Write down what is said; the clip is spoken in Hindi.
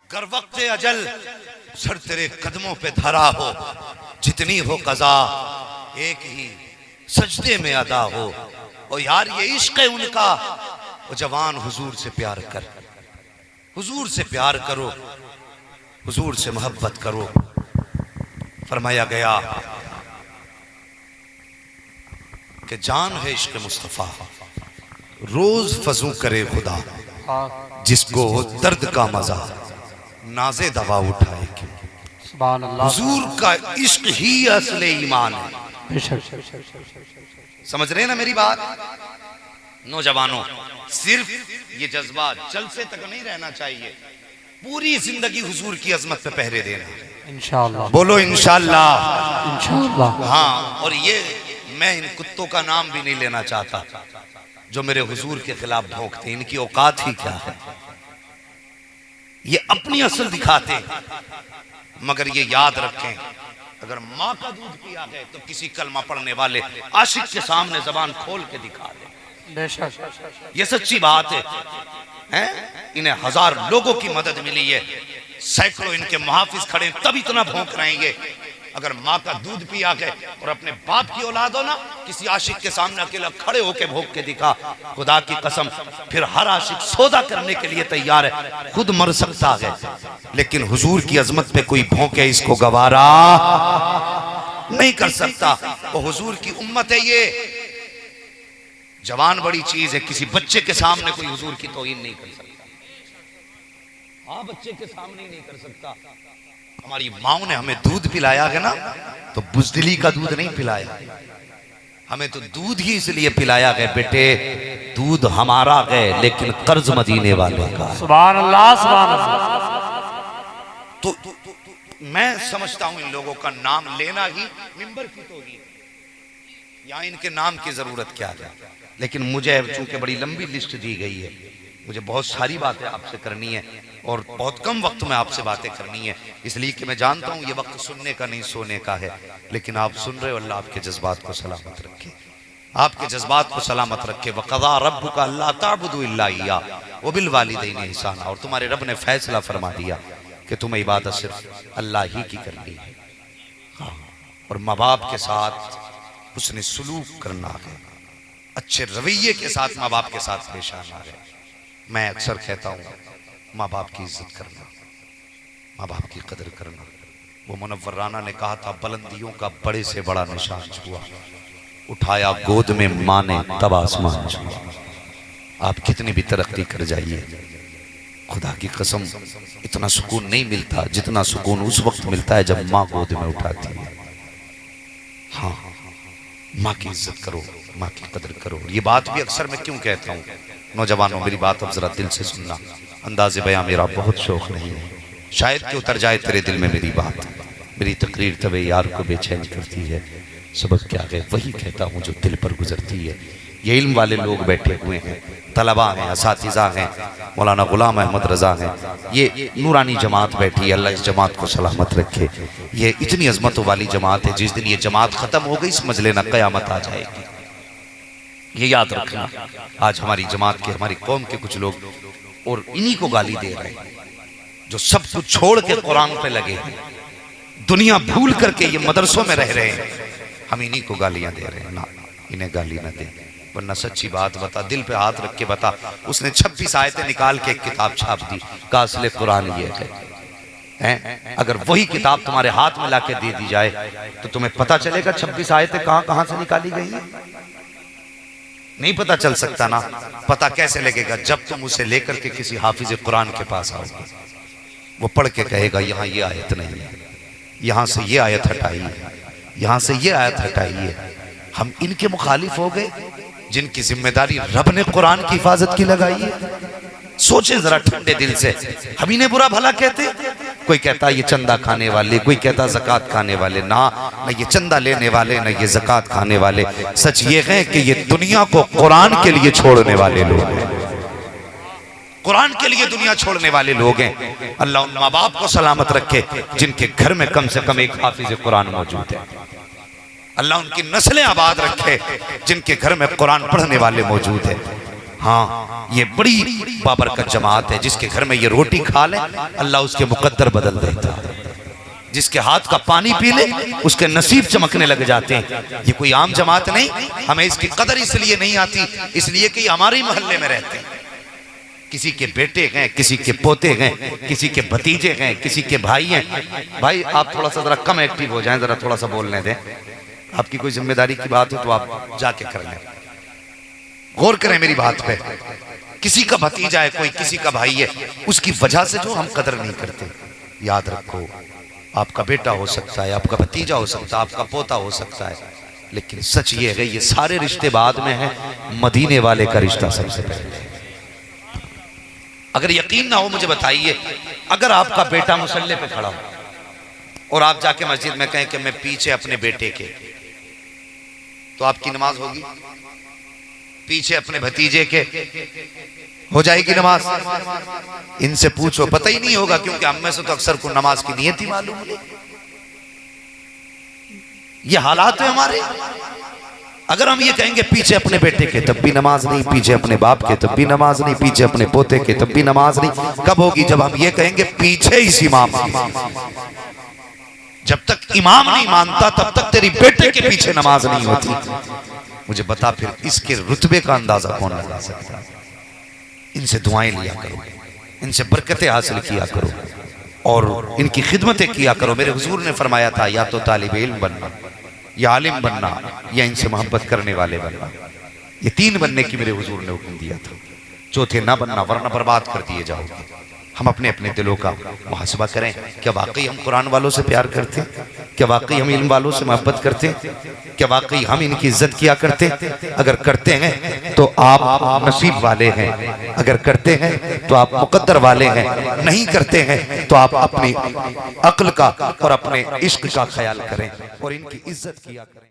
कर वक्त अजल सर तेरे कदमों पे धरा हो, जितनी हो कज़ा एक ही सजदे में अदा हो। और यार ये इश्क है उनका, वो जवान हुजूर से प्यार कर, हुजूर से प्यार करो, हुजूर से मोहब्बत करो। फरमाया गया कि जान है इश्क मुस्तफ़ा, रोज फजू करे खुदा, जिसको हो दर्द का मजा नाजे दवा उठाए क्यों। हुजूर का इश्क ही असले ईमान है। समझ रहे हैं ना मेरी बात नौजवानों? सिर्फ ये जज्बा जलसे तक नहीं रहना चाहिए, पूरी जिंदगी हुजूर की अजमत पे पहरे देना इंशाअल्लाह। बोलो इंशाअल्लाह। इंशाअल्लाह। हाँ, और ये मैं इन कुत्तों का नाम भी नहीं लेना चाहता जो मेरे हुजूर के खिलाफ भौंकते, इनकी औकात ही क्या है। ये अपनी असल दिखाते, मगर ये याद रखें, अगर माँ का दूध पिया गए तो किसी कलमा पढ़ने वाले आशिक के सामने जबान खोल के दिखा दे। ये सच्ची बात है। इन्हें हजार लोगों की मदद मिली है, सैकड़ों इनके मुहाफिज खड़े, तब इतना भौंक रहे हैं ये। अगर माँ का दूध पिया गए और अपने बाप की औलाद हो ना, किसी आशिक के सामने अकेला खड़े होके भौंक के दिखा, खुदा की कसम फिर हर आशिक सौदा करने के लिए तैयार है, खुद मर सकता है, लेकिन हुजूर की अजमत पे कोई भौंके इसको गवारा नहीं कर सकता। वो हुजूर की उम्मत है। ये जवान बड़ी चीज है, किसी बच्चे के सामने कोई हुजूर की तौहीन नहीं कर सकता। हाँ, बच्चे के सामने ही नहीं कर सकता। हमारी माँ ने हमें दूध पिलाया है ना, तो बुजदिली का दूध नहीं पिलाया, हमें तो दूध ही इसलिए पिलाया गया, बेटे दूध हमारा है लेकिन कर्ज मदीने वाले का। सुभान अल्लाह, सुभान अल्लाह। तो मैं समझता हूं इन लोगों का नाम लेना ही मिंबर की तौहीन, यहाँ इनके नाम की जरूरत क्या है। लेकिन मुझे चूंकि बड़ी लंबी लिस्ट दी गई है, मुझे बहुत सारी बातें आपसे करनी है और बहुत कम वक्त में आपसे बातें करनी है, इसलिए कि मैं जानता हूं ये वक्त सुनने का नहीं सोने का है। लेकिन आप सुन रहे हो, अल्लाह आपके जज्बात को सलामत रखे, आपके जज्बात को सलामत रखे। वक़ज़ा रब्बुका अल्ला ताबुदू इल्ला इय्याहु व बिल वालिदैनि इहसाना। और तुम्हारे रब ने फैसला फरमा दिया कि तुम्हें इबादत सिर्फ अल्लाह ही की करनी है। हाँ, और माँ बाप के साथ उसने सुलूक करना है, अच्छे रवैये के साथ माँ बाप के साथ पेश आना है। मैं अक्सर कहता हूँ, माँ बाप की इज्जत करना, माँ बाप की कदर करना। वो मुनव्वर राना ने कहा था, बुलंदियों का बड़े से बड़ा निशान छुआ, उठाया गोद में माँ ने तब आसमान छुआ। आप कितनी भी तरक्की कर जाइए, खुदा की कसम इतना सुकून नहीं मिलता जितना सुकून उस वक्त मिलता है जब माँ गोद में उठाती है। हाँ, माँ की इज्जत करो, माँ की कदर करो। ये बात भी अक्सर मैं क्यों कहता हूँ, नौजवानों मेरी बात अब जरा दिल से सुनना, अंदाज़े बयां मेरा बहुत शौक नहीं है, शायद कि उतर जाए तेरे दिल में मेरी बात। मेरी तकरीर तबे यार को बेचैन करती है, सबक क्या है वही कहता हूँ जो दिल पर गुजरती है। ये इल्म वाले लोग बैठे हुए हैं, तलबा हैं, असातिज़ा हैं, मौलाना गुलाम अहमद रज़ा हैं, ये नूरानी जमात बैठी है, अल्लाह इस जमात को सलामत रखे। ये इतनी अजमतों वाली जमात है, जिस दिन ये जमात ख़त्म हो गई समझ लेना क़यामत आ जाएगी। ये याद रखना। आज हमारी जमात के, हमारी कौम के कुछ लोग और इन्हीं को गाली दे रहे हैं, जो सब कुछ छोड़ के कुरान पे लगे हैं, दुनिया भूल करके ये मदरसों में रह रहे हैं, हम इन्हीं को गालियां दे रहे हैं। ना, इन्हें गाली ना दे, वरना सच्ची बात बता, दिल पे हाथ रख के बता। उसने 26 आयतें निकाल के एक किताब छाप दी, का असले कुरान ये है। अगर वही किताब तुम्हारे हाथ में लाके दे दी जाए तो तुम्हें पता चलेगा 26 आयतें कहां कहां से निकाली गई हैं? नहीं पता चल सकता ना। पता कैसे लगेगा? जब तुम उसे लेकर के किसी हाफिज कुरान के पास आओगे, वो पढ़ के कहेगा यहाँ ये आयत नहीं है, यहाँ से ये आयत हटाई है, यहाँ से ये आयत हटाई है। हम इनके मुखालिफ हो गए जिनकी जिम्मेदारी रब ने कुरान की हिफाजत की लगाई है। सोचे जरा ठंडे दिल से, हम इन्हें बुरा भला कहते। कोई कहता ये चंदा खाने वाले, कोई कहता ज़कात खाने वाले। ना ये चंदा लेने वाले, ना ये ज़कात खाने वाले। सच ये है कि ये दुनिया को कुरान के लिए छोड़ने वाले लोग हैं, कुरान के लिए दुनिया छोड़ने वाले लोग हैं। अल्लाह उन माँ बाप को सलामत रखे जिनके घर में कम से कम एक हाफिज कुरान मौजूद है। अल्लाह उनकी नस्लें आबाद रखे जिनके घर में कुरान पढ़ने वाले मौजूद है। हाँ, ये बड़ी बाबरकत जमात है। जिसके घर में ये रोटी खा ले अल्लाह उसके मुकद्दर बदल देता है। जिसके हाथ का पानी पी ले उसके नसीब चमकने लग जाते हैं। ये कोई आम जमात नहीं। हमें इसकी कदर इसलिए नहीं आती, इसलिए कि हमारे मोहल्ले में रहते हैं। किसी के बेटे हैं, किसी के पोते हैं, किसी के भतीजे हैं, किसी के भाई हैं। भाई आप थोड़ा सा जरा कम एक्टिव हो जाएं, जरा थोड़ा सा बोलने दें। आपकी कोई जिम्मेदारी की बात है तो आप जाके कर लें। गौर करें मेरी बात पे। किसी का भतीजा है, कोई किसी का भाई है, उसकी वजह से जो हम कदर नहीं करते। याद रखो, आपका बेटा हो सकता है, आपका भतीजा हो सकता है, आपका पोता हो सकता है, लेकिन सच ये है ये सारे रिश्ते बाद में हैं, मदीने वाले का रिश्ता सबसे पहले। अगर यकीन ना हो मुझे बताइए, अगर आपका बेटा मुसल्ले पे खड़ा हो और आप जाके मस्जिद में कहें कि मैं पीछे अपने बेटे के, तो आपकी नमाज होगी? पीछे अपने भतीजे के हो जाएगी नमाज? इनसे पूछो, पता ही नहीं होगा, क्योंकि हम में से तो अक्सर को नमाज की नियत ही मालूम नहीं। ये हालात है हमारे। अगर हम ये कहेंगे पीछे अपने बेटे के तब भी नमाज नहीं, पीछे अपने बाप के तब भी नमाज नहीं, पीछे अपने पोते के तब भी नमाज नहीं, कब होगी? जब हम ये कहेंगे पीछे इस इमाम की। जब तक इमाम नहीं मानता तब तक तेरी बेटे के पीछे नमाज नहीं होती। मुझे बता फिर इसके रुतबे का अंदाजा कौन लगा सकता है? इनसे दुआएं लिया करो, इनसे बरकतें हासिल किया करो और इनकी खिदमतें किया करो। मेरे हुजूर ने फरमाया था या तो तालिब इल्म बनना, या आलिम बनना, या इनसे मोहब्बत करने वाले बनना। ये तीन बनने की मेरे हुजूर ने हुक्म दिया था। चौथे ना बनना, वरना बर्बाद कर दिए जाओगे। हम अपने अपने दिलों का मुहासबा करें। क्या वाकई हम कुरान वालों से प्यार करते हैं? क्या वाकई हम इल्म वालों से मोहब्बत करते हैं? क्या वाकई हम इनकी इज्जत किया करते हैं? अगर करते हैं तो आप नसीब वाले हैं, अगर करते हैं तो आप मुकद्दर वाले हैं, नहीं करते हैं तो आप अपनी अक्ल का और अपने इश्क का ख्याल करें और इनकी इज्जत किया करें।